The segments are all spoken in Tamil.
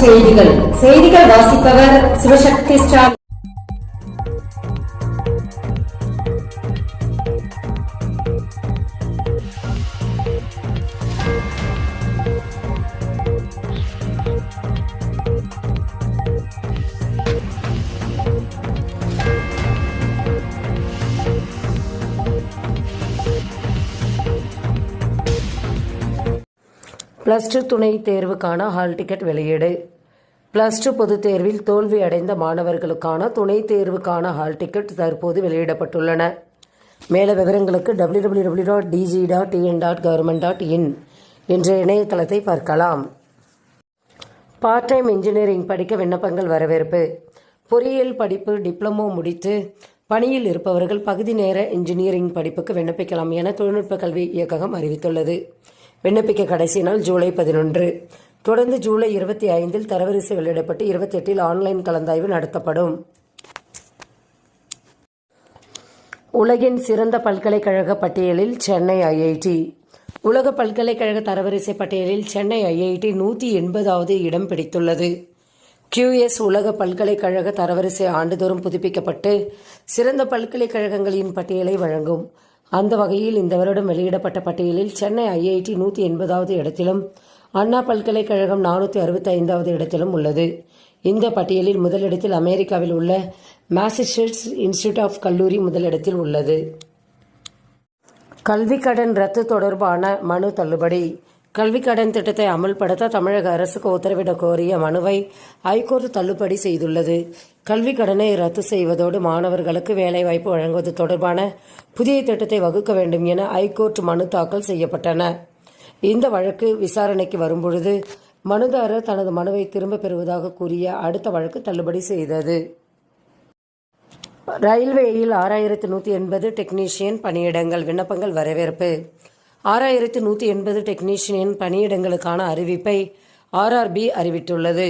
செய்திகள் வாசிப்பவர் சிவசக்தி ஸ்டாலின். +2 துணை தேர்வுக்கான ஹால் டிக்கெட் வெளியீடு. +2 பொதுத் தேர்வில் தோல்வி அடைந்த மாணவர்களுக்கான துணை தேர்வுக்கான ஹால் டிக்கெட் தற்போது வெளியிடப்பட்டுள்ளன. மேல விவரங்களுக்கு www.dg.tn.government.in என்ற இணையதளத்தை பார்க்கலாம். பார்ட் டைம் இன்ஜினியரிங் படிக்க விண்ணப்பங்கள் வரவேற்பு. பொறியியல் படிப்பு டிப்ளமோ முடித்து பணியில் இருப்பவர்கள் பகுதி நேர இன்ஜினியரிங் படிப்புக்கு விண்ணப்பிக்கலாம் என தொழில்நுட்ப கல்வி இயக்ககம் அறிவித்துள்ளது. விண்ணப்பிக்க கடைசி நாள் ஜூலை 11. தொடர்ந்து ஜூலை 25 தரவரிசை வெளியிடப்பட்டு 28 ஆன்லைன் கலந்தாய்வு நடத்தப்படும். உலகின் சிறந்த பல்கலைக்கழக பட்டியலில் சென்னை ஐஐடி. உலக பல்கலைக்கழக தரவரிசை பட்டியலில் சென்னை ஐஐடி 180வது இடம் பிடித்துள்ளது. QS உலக பல்கலைக்கழக தரவரிசை ஆண்டுதோறும் புதுப்பிக்கப்பட்டு சிறந்த பல்கலைக்கழகங்களின் பட்டியலை வழங்கும். அந்த வகையில் இந்த வருடம் வெளியிடப்பட்ட பட்டியலில் சென்னை ஐஐடி 180வது இடத்திலும் அண்ணா பல்கலைக்கழகம் 465வது இடத்திலும் உள்ளது. இந்த பட்டியலில் முதலிடத்தில் அமெரிக்காவில் உள்ள மாசச்சூசெட்ஸ் இன்ஸ்டிடியூட் ஆஃப் கல்லூரி முதலிடத்தில் உள்ளது. கல்விக் கடன் ரத்து தொடர்பான மனு தள்ளுபடி. கல்விக் கடன் திட்டத்தை அமல்படுத்த தமிழக அரசுக்கு உத்தரவிட கோரிய மனுவை ஐகோர்ட் தள்ளுபடி செய்துள்ளது. கல்விக் கடனை ரத்து செய்வதோடு மாணவர்களுக்கு வேலைவாய்ப்பு வழங்குவது தொடர்பான புதிய திட்டத்தை வகுக்க வேண்டும் என ஐகோர்ட் மனு தாக்கல் செய்யப்பட்டன. இந்த வழக்கு விசாரணைக்கு வரும்பொழுது மனுதாரர் தனது மனுவை திரும்ப பெறுவதாக கூறிய அடுத்த வழக்கு தள்ளுபடி செய்தது. ரயில்வேயில் 6180 டெக்னீஷியன் பணியிடங்கள் விண்ணப்பங்கள் வரவேற்பு. 6180 டெக்னீஷியன் பணியிடங்களுக்கான அறிவிப்பை RRB அறிவித்துள்ளது.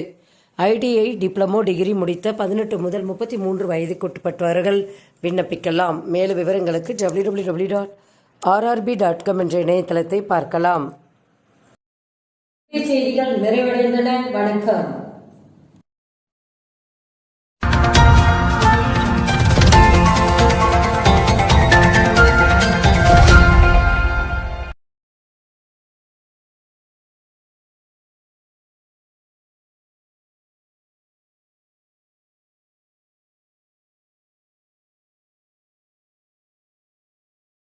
ITI டிப்ளமோ டிகிரி முடித்த 18 முதல் 33 வயதுக்குட்பட்டவர்கள் விண்ணப்பிக்கலாம். மேலும் விவரங்களுக்கு www.rrb.com என்ற இணையதளத்தை பார்க்கலாம். செய்திகள் நிறைவடைந்தன. வணக்கம்.